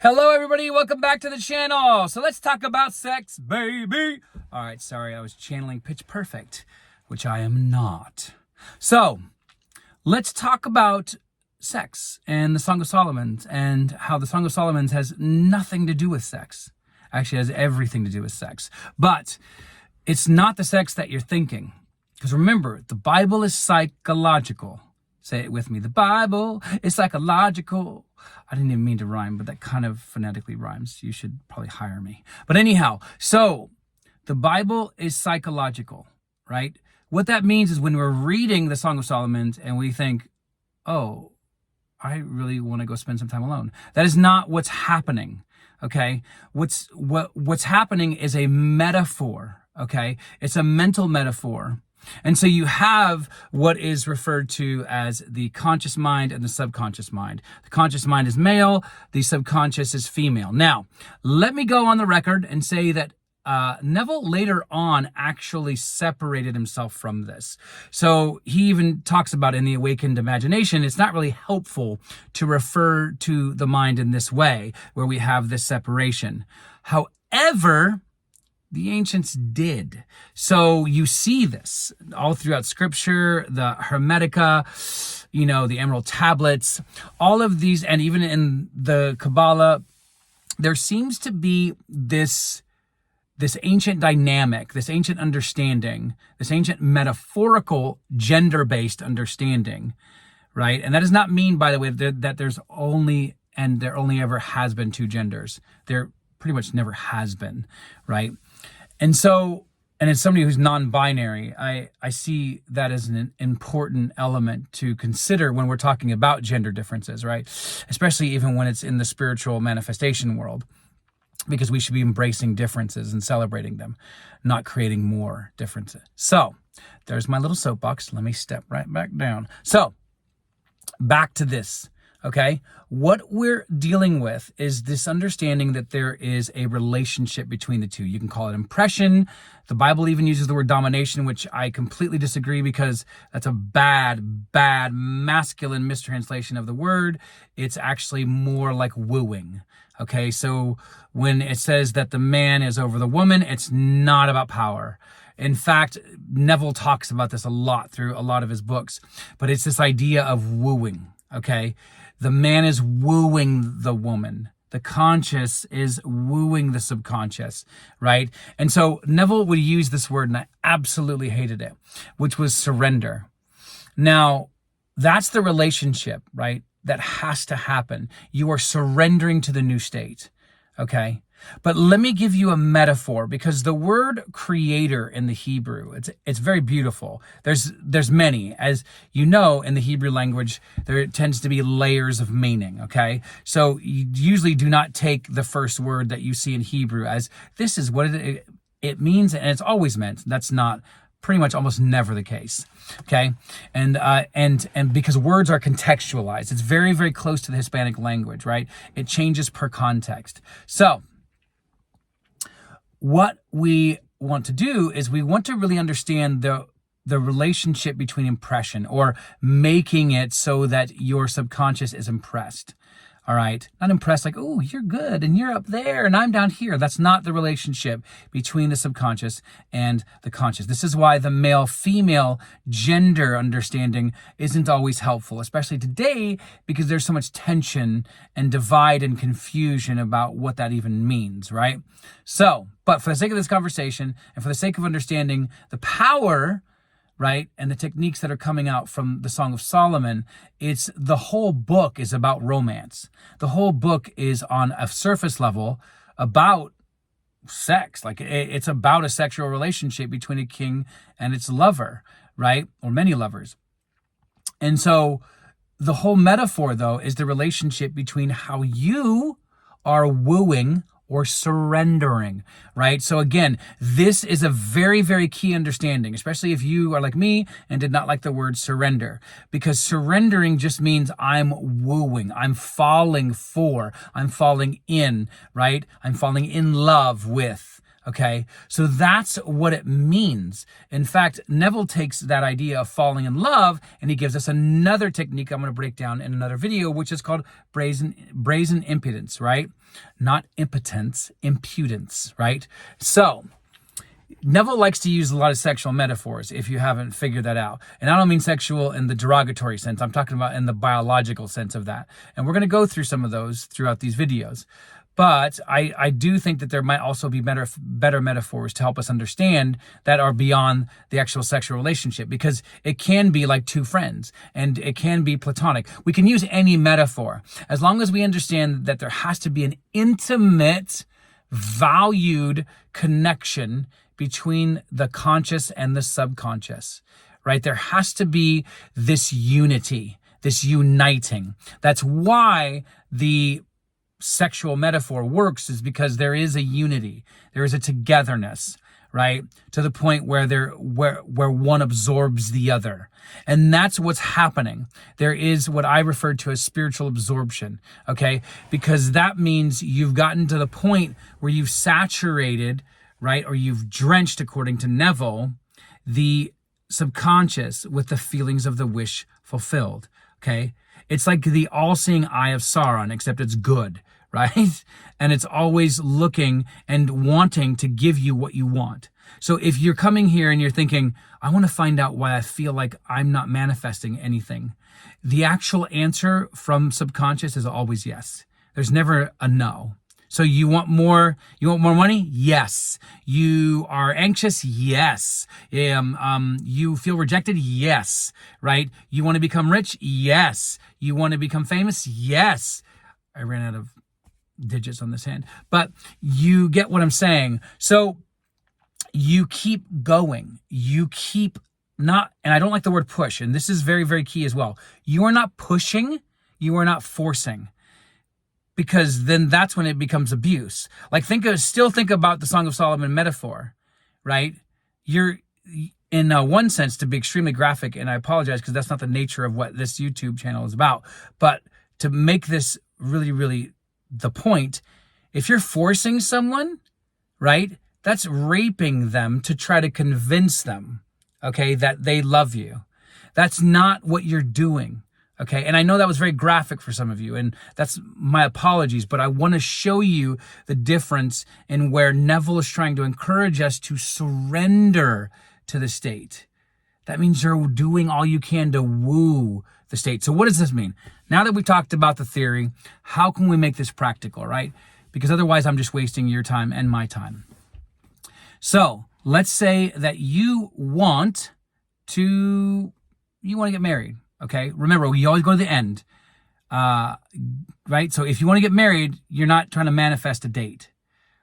Hello, everybody. Welcome back to the channel. So let's talk about sex, baby. All right, sorry, I was channeling Pitch Perfect, which I am not. So let's talk about sex and the Song of Solomon and how the Song of Solomon has nothing to do with sex. Actually, it has everything to do with sex. But it's not the sex that you're thinking. Because remember, the Bible is psychological. Say it with me. The Bible is psychological. I didn't even mean to rhyme, but that kind of phonetically rhymes. You should probably hire me. But anyhow, so the Bible is psychological, right? What that means is when we're reading the Song of Solomon and we think, oh, I really want to go spend some time alone. That is not what's happening, okay? What's happening is a metaphor, okay? It's a mental metaphor. And so you have what is referred to as the conscious mind and the subconscious mind. The conscious mind is male, the subconscious is female. Now, let me go on the record and say that Neville later on actually separated himself from this. So he even talks about in the Awakened Imagination, it's not really helpful to refer to the mind in this way, where we have this separation. However, the ancients did. So you see this all throughout Scripture, the Hermetica, the Emerald Tablets, all of these, and even in the Kabbalah, there seems to be this ancient dynamic, this ancient understanding, this ancient metaphorical gender-based understanding, right? And that does not mean, by the way, that there's only, and there only ever has been two genders. There pretty much never has been, right? And so, and as somebody who's non-binary, I see that as an important element to consider when we're talking about gender differences, right? Especially even when it's in the spiritual manifestation world, because we should be embracing differences and celebrating them, not creating more differences. So there's my little soapbox. Let me step right back down. So back to this. Okay, what we're dealing with is this understanding that there is a relationship between the two. You can call it impression. The Bible even uses the word domination, which I completely disagree because that's a bad masculine mistranslation of the word. It's actually more like wooing. Okay, so when it says that the man is over the woman, it's not about power. In fact, Neville talks about this a lot through a lot of his books, but it's this idea of wooing, okay? The man is wooing the woman. The conscious is wooing the subconscious, right? And so Neville would use this word, and I absolutely hated it, which was surrender. Now, that's the relationship, right? That has to happen. You are surrendering to the new state, okay? But let me give you a metaphor, because the word creator in the Hebrew, it's very beautiful. There's many. As you know, in the Hebrew language, there tends to be layers of meaning, okay? So you usually do not take the first word that you see in Hebrew as this is what it means, and it's always meant. That's not pretty much almost never the case, okay? And because words are contextualized, it's very, very close to the Hispanic language, right? It changes per context. So what we want to do is we want to really understand the relationship between impression, or making it so that your subconscious is impressed. All right. Not impressed like, oh, you're good and you're up there and I'm down here. That's not the relationship between the subconscious and the conscious. This is why the male-female gender understanding isn't always helpful, especially today, because there's so much tension and divide and confusion about what that even means, right? So, but for the sake of this conversation and for the sake of understanding the power, right, and the techniques that are coming out from the Song of Solomon, it's the whole book is about romance. The whole book is on a surface level about sex. Like it's about a sexual relationship between a king and its lover, right, or many lovers. And so the whole metaphor, though, is the relationship between how you are wooing or surrendering, right? So again, this is a very, very key understanding, especially if you are like me and did not like the word surrender, because surrendering just means I'm wooing, I'm falling for, I'm falling in, right? I'm falling in love with, Okay, so that's what it means. In fact, Neville takes that idea of falling in love and he gives us another technique I'm going to break down in another video, which is called brazen impudence, right? Not impotence, impudence, right? So Neville likes to use a lot of sexual metaphors, if you haven't figured that out. And I don't mean sexual in the derogatory sense. I'm talking about in the biological sense of that. And we're going to go through some of those throughout these videos. But I do think that there might also be better metaphors to help us understand that are beyond the actual sexual relationship, because it can be like two friends and it can be platonic. We can use any metaphor as long as we understand that there has to be an intimate, valued connection between the conscious and the subconscious, right? There has to be this unity, this uniting. That's why the sexual metaphor works, is because there is a unity, there is a togetherness, right? To the point where where one absorbs the other. And that's what's happening. There is what I refer to as spiritual absorption, okay? Because that means you've gotten to the point where you've saturated, right? Or you've drenched, according to Neville, the subconscious with the feelings of the wish fulfilled, okay? It's like the all-seeing eye of Sauron, except it's good, right? And it's always looking and wanting to give you what you want. So if you're coming here and you're thinking, I want to find out why I feel like I'm not manifesting anything, the actual answer from subconscious is always yes. There's never a no. So you want more money? Yes. You are anxious? Yes. You feel rejected? Yes. Right? You want to become rich? Yes. You want to become famous? Yes. I ran out of digits on this hand, but you get what I'm saying. So you keep going. You keep not, and I don't like the word push, and this is very, very key as well. You are not pushing. You are not forcing. Because then that's when it becomes abuse. Like still think about the Song of Solomon metaphor, right? You're, in one sense, to be extremely graphic, and I apologize because that's not the nature of what this YouTube channel is about. But to make this really, really the point, if you're forcing someone, right, that's raping them to try to convince them, okay, that they love you. That's not what you're doing. Okay, and I know that was very graphic for some of you, and that's my apologies, but I want to show you the difference in where Neville is trying to encourage us to surrender to the state. That means you're doing all you can to woo the state. So what does this mean? Now that we've talked about the theory, how can we make this practical, right? Because otherwise I'm just wasting your time and my time. So let's say that you want to get married. Okay, remember, we always go to the end, right? So if you want to get married, you're not trying to manifest a date,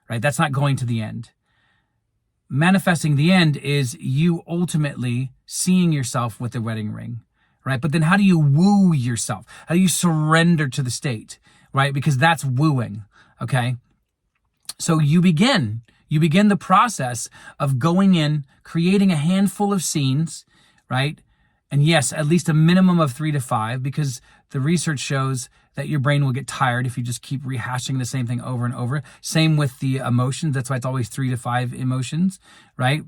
right? That's not going to the end. Manifesting the end is you ultimately seeing yourself with the wedding ring, right? But then how do you woo yourself? How do you surrender to the state, right? Because that's wooing, okay? So you begin the process of going in, creating a handful of scenes, right? And yes, at least a minimum of 3 to 5, because the research shows that your brain will get tired if you just keep rehashing the same thing over and over. Same with the emotions. That's why it's always 3 to 5 emotions, right?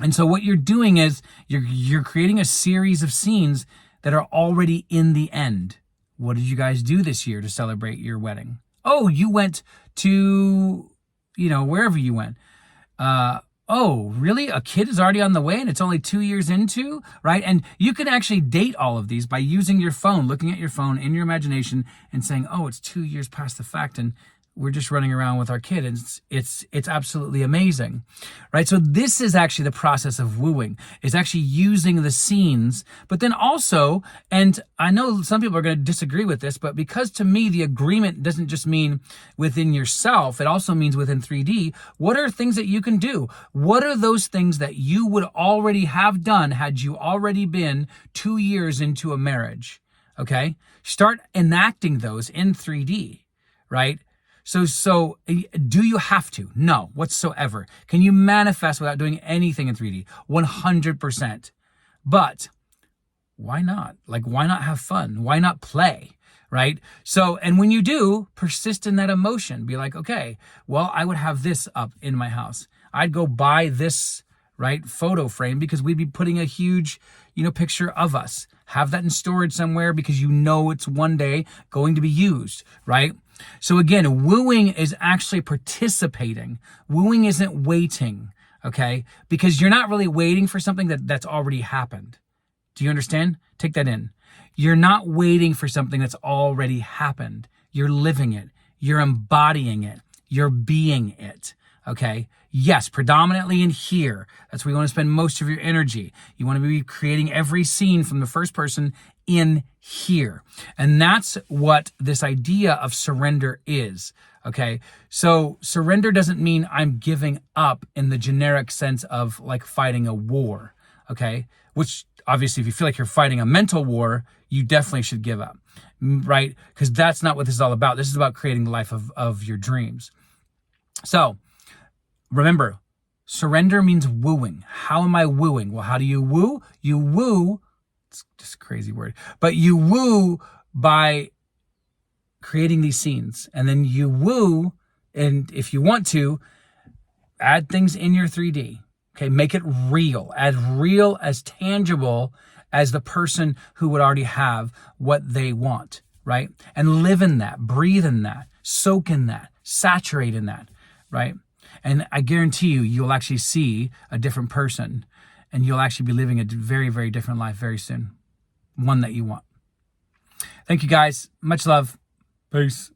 And so what you're doing is you're creating a series of scenes that are already in the end. What did you guys do this year to celebrate your wedding? Oh, you went to, wherever you went. Oh, really? A kid is already on the way and it's only 2 years into, right? And you can actually date all of these by using your phone, looking at your phone in your imagination and saying, oh, it's 2 years past the fact and we're just running around with our kid. And it's absolutely amazing, right? So this is actually the process of wooing, is actually using the scenes, but then also, and I know some people are going to disagree with this, but because to me, the agreement doesn't just mean within yourself, it also means within 3D. What are things that you can do? What are those things that you would already have done had you already been 2 years into a marriage? Okay. Start enacting those in 3D, right? So do you have to? No, whatsoever. Can you manifest without doing anything in 3D? 100%. But why not? Like, why not have fun? Why not play? right? So, and when you do, persist in that emotion. Be like, okay, well, I would have this up in my house. I'd go buy this, right, photo frame, because we'd be putting a huge, picture of us. Have that in storage somewhere because it's one day going to be used, right? So again, wooing is actually participating. Wooing isn't waiting, okay? Because you're not really waiting for something that's already happened. Do you understand? Take that in. You're not waiting for something that's already happened. You're living it. You're embodying it. You're being it. Okay? Yes, predominantly in here. That's where you want to spend most of your energy. You want to be creating every scene from the first person in here. And that's what this idea of surrender is. Okay? So surrender doesn't mean I'm giving up in the generic sense of like fighting a war. Okay? Which obviously, if you feel like you're fighting a mental war, you definitely should give up, right? Because that's not what this is all about. This is about creating the life of your dreams. So remember, surrender means wooing. How am I wooing? Well, how do you woo? You woo, it's just a crazy word, but you woo by creating these scenes. And then you woo, and if you want to, add things in your 3D. Okay, make it real, as tangible as the person who would already have what they want, right? And live in that, breathe in that, soak in that, saturate in that, right? And I guarantee you'll actually see a different person, and you'll actually be living a very, very different life very soon. One that you want. Thank you guys. Much love. Peace.